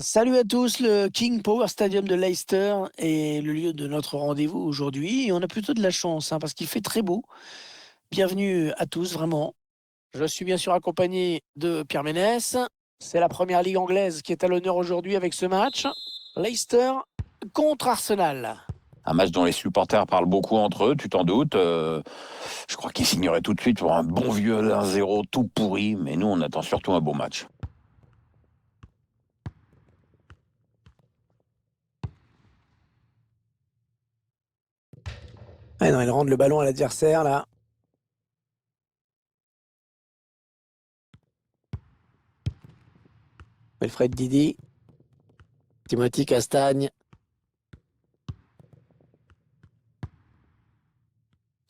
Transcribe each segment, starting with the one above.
Salut à tous, le King Power Stadium de Leicester est le lieu de notre rendez-vous aujourd'hui. Et on a plutôt de la chance parce qu'il fait très beau. Bienvenue à tous, vraiment. Je suis bien sûr accompagné de Pierre Ménès. C'est la première ligue anglaise qui est à l'honneur aujourd'hui avec ce match. Leicester contre Arsenal. Un match dont les supporters parlent beaucoup entre eux, tu t'en doutes. Je crois qu'ils signeraient tout de suite pour un bon vieux 1-0 tout pourri, mais nous, on attend surtout un beau match. Ah non, il rend le ballon à l'adversaire là. Wilfred Didi. Timothy Castagne.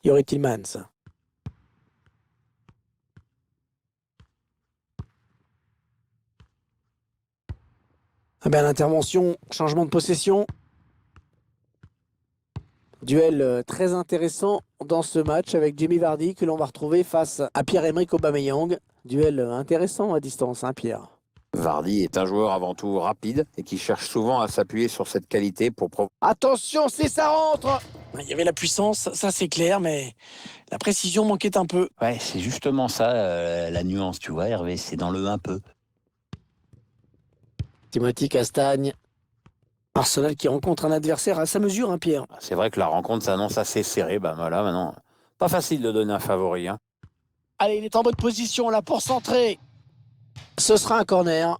Yuri Tillmans. Ah ben, l'intervention, changement de possession. Duel très intéressant dans ce match avec Jamie Vardy que l'on va retrouver face à Pierre-Emerick Aubameyang. Duel intéressant à distance, hein, Pierre. Vardy est un joueur avant tout rapide et qui cherche souvent à s'appuyer sur cette qualité pour Attention, si ça rentre! Il y avait la puissance, ça c'est clair, mais la précision manquait un peu. Ouais, c'est justement ça, la nuance, tu vois, Hervé, c'est dans le un peu. Timothy Castagne. Arsenal qui rencontre un adversaire à sa mesure, hein, Pierre. C'est vrai que la rencontre s'annonce assez serrée, bah voilà, maintenant, pas facile de donner un favori, hein. Allez, il est en bonne position là pour centrer. Ce sera un corner.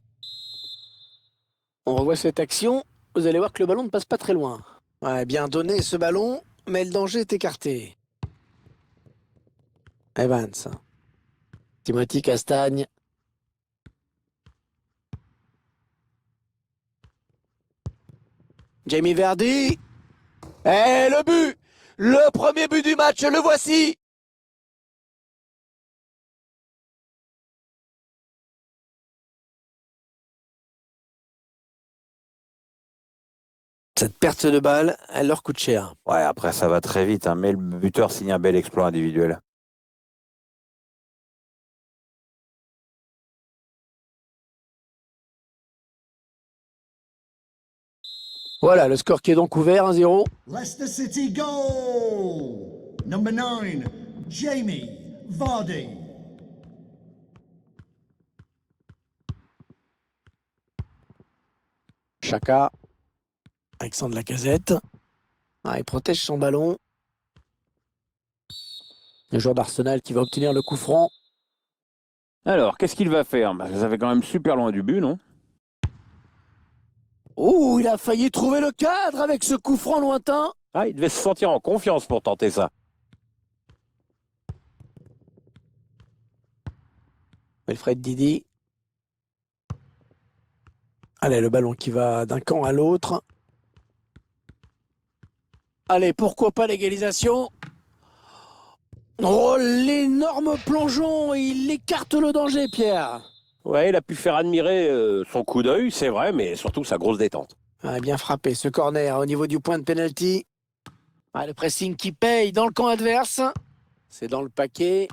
On revoit cette action. Vous allez voir que le ballon ne passe pas très loin. Ouais, bien donné ce ballon, mais le danger est écarté. Evans. Timothy Castagne. Jamie Vardy. Et le but! Le premier but du match, le voici! Cette perte de balle, elle leur coûte cher. Ouais, après ça va très vite, hein, mais le buteur signe un bel exploit individuel. Voilà, le score qui est donc ouvert, 1-0. Leicester City goal! Number 9, Jamie Vardy. Chaka. Alexandre Lacazette. Ah, il protège son ballon. Le joueur d'Arsenal qui va obtenir le coup franc. Alors, qu'est-ce qu'il va faire? Bah, ça fait quand même super loin du but, non? Oh, il a failli trouver le cadre avec ce coup franc lointain. Ah, il devait se sentir en confiance pour tenter ça. Wilfred Didi. Allez, le ballon qui va d'un camp à l'autre. Allez, pourquoi pas l'égalisation? Oh, l'énorme plongeon! Il écarte le danger, Pierre. Ouais, il a pu faire admirer son coup d'œil, c'est vrai, mais surtout sa grosse détente. Ah, bien frappé, ce corner au niveau du point de pénalty. Ah, le pressing qui paye dans le camp adverse. C'est dans le paquet.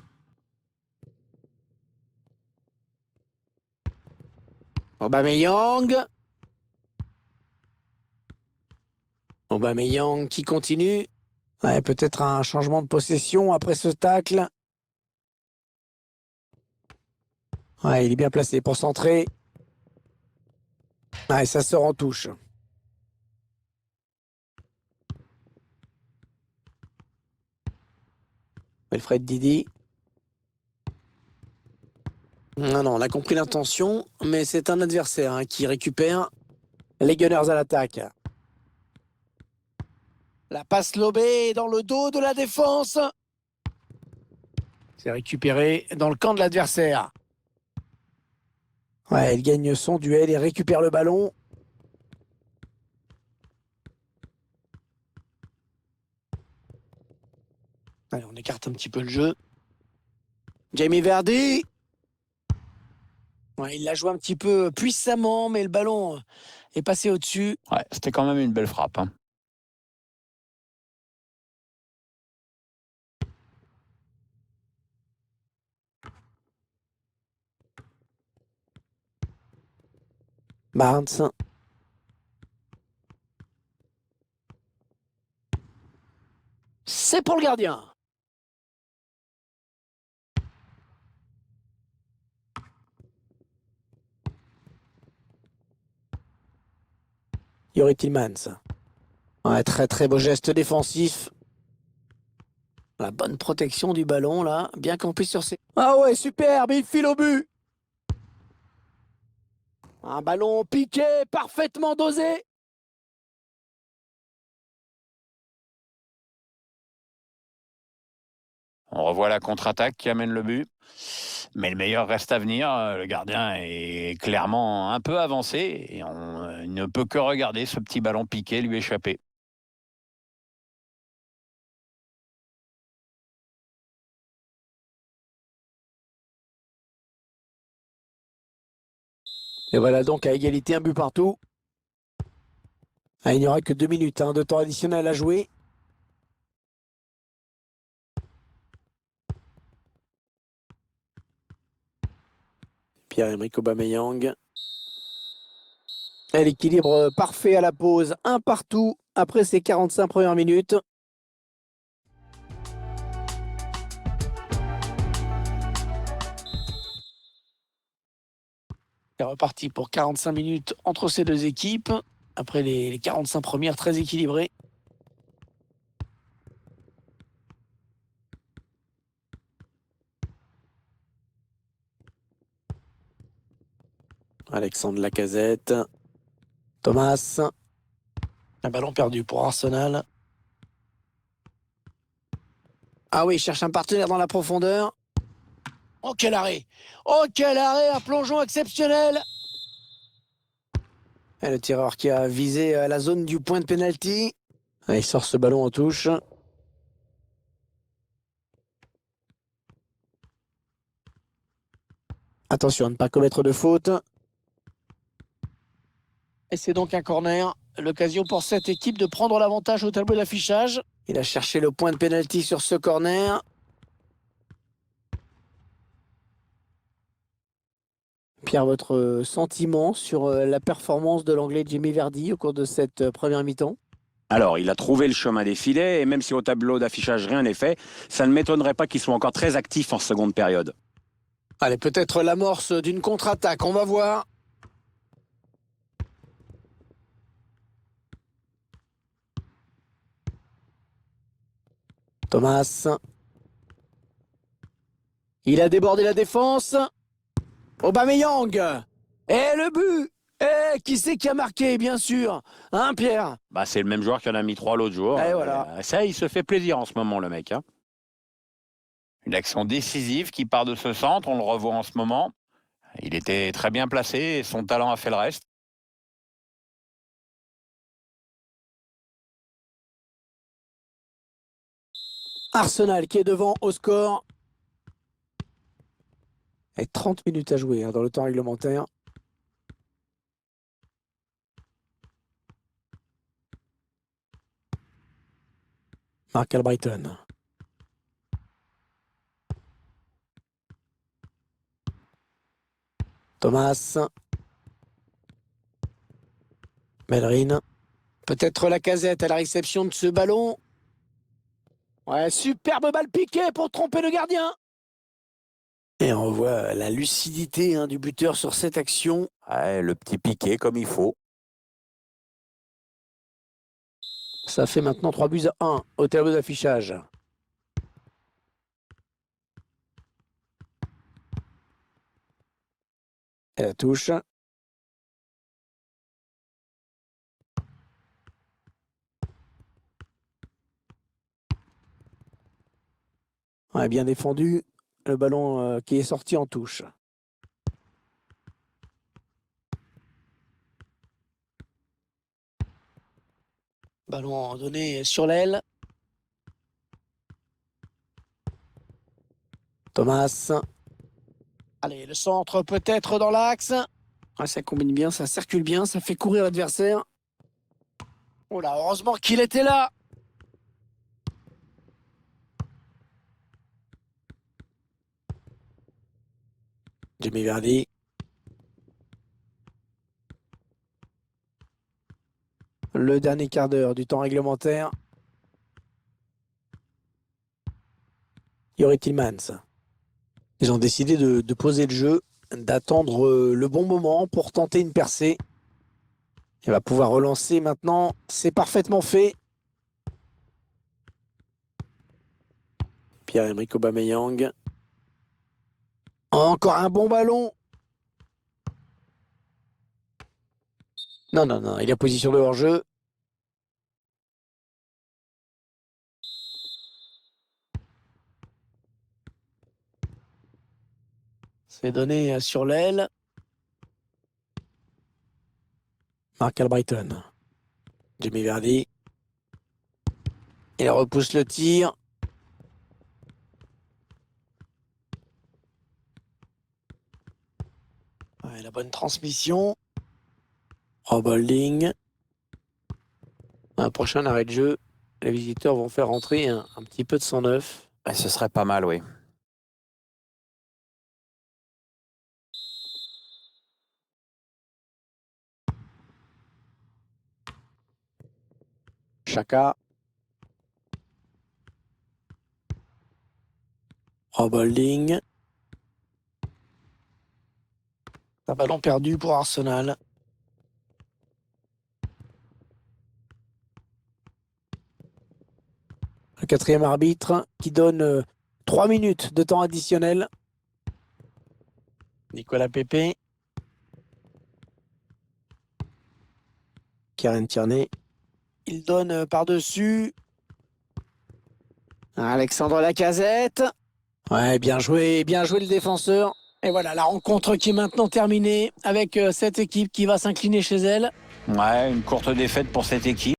Aubameyang. Aubameyang qui continue. Ouais, peut-être un changement de possession après ce tacle. Ouais, il est bien placé pour centrer. Ouais, ça sort en touche. Wilfred Didi. Non, non, on a compris l'intention, mais c'est un adversaire qui récupère les Gunners à l'attaque. La passe lobée dans le dos de la défense. C'est récupéré dans le camp de l'adversaire. Ouais, il gagne son duel et récupère le ballon. Allez, on écarte un petit peu le jeu. Jamie Vardy. Ouais, il l'a joué un petit peu puissamment, mais le ballon est passé au-dessus. Ouais, c'était quand même une belle frappe, hein. Barnes. C'est pour le gardien. Youri Tillmans. Ouais, très très beau geste défensif. La bonne protection du ballon là, bien campé sur ses... Ah ouais, superbe, il file au but. Un ballon piqué, parfaitement dosé. On revoit la contre-attaque qui amène le but. Mais le meilleur reste à venir. Le gardien est clairement un peu avancé et il ne peut que regarder ce petit ballon piqué lui échapper. Et voilà donc à égalité, un but partout. Ah, il n'y aura que 2 minutes de temps additionnel à jouer. Pierre-Emerick Aubameyang. Et l'équilibre parfait à la pause, un partout après ces 45 premières minutes. C'est reparti pour 45 minutes entre ces deux équipes. Après les 45 premières très équilibrées. Alexandre Lacazette. Thomas. Un ballon perdu pour Arsenal. Ah oui, il cherche un partenaire dans la profondeur. Oh quel arrêt! Oh quel arrêt! Un plongeon exceptionnel! Et le tireur qui a visé la zone du point de pénalty. Il sort ce ballon en touche. Attention à ne pas commettre de faute. Et c'est donc un corner. L'occasion pour cette équipe de prendre l'avantage au tableau d'affichage. Il a cherché le point de pénalty sur ce corner. Pierre, votre sentiment sur la performance de l'Anglais Jamie Vardy au cours de cette première mi-temps? Alors, il a trouvé le chemin des filets, et même si au tableau d'affichage rien n'est fait, ça ne m'étonnerait pas qu'il soit encore très actif en seconde période. Allez, peut-être l'amorce d'une contre-attaque, on va voir. Thomas. Il a débordé la défense. Aubameyang. Et le but. Et qui c'est qui a marqué, bien sûr? Hein, Pierre? Bah, c'est le même joueur qui en a mis 3 l'autre jour. Et voilà. Ça, il se fait plaisir en ce moment, le mec. Hein. Une action décisive qui part de ce centre, on le revoit en ce moment. Il était très bien placé et son talent a fait le reste. Arsenal qui est devant au score. Et 30 minutes à jouer dans le temps réglementaire. Mark Albrighton. Thomas. Bellerin. Peut-être Lacazette à la réception de ce ballon. Ouais, superbe balle piquée pour tromper le gardien. Et on voit la lucidité du buteur sur cette action. Ouais, le petit piqué comme il faut. Ça fait maintenant 3-1 au tableau d'affichage. Et la touche. Ouais, bien défendu. Le ballon qui est sorti en touche. Ballon donné sur l'aile. Thomas. Allez, le centre peut-être dans l'axe. Ouais, ça combine bien, ça circule bien, ça fait courir l'adversaire. Oh là, heureusement qu'il était là. Jamie Vardy. Le dernier quart d'heure du temps réglementaire. Jori Tillmans. Ils ont décidé de poser le jeu, d'attendre le bon moment pour tenter une percée. Il va pouvoir relancer maintenant. C'est parfaitement fait. Pierre-Emerick Aubameyang. Encore un bon ballon. Non, non, non, il est en position de hors-jeu. C'est donné sur l'aile. Mark Albrighton. Jamie Vardy. Il repousse le tir. Ouais, la bonne transmission. Holding. Un prochain arrêt de jeu. Les visiteurs vont faire rentrer un petit peu de sang neuf. Ce serait pas mal, oui. Chaka. Holding. Un ballon perdu pour Arsenal. Le quatrième arbitre qui donne 3 minutes de temps additionnel. Nicolas Pepe. Kieran Tierney. Il donne par-dessus. Alexandre Lacazette. Ouais, bien joué le défenseur. Et voilà, la rencontre qui est maintenant terminée avec cette équipe qui va s'incliner chez elle. Ouais, une courte défaite pour cette équipe.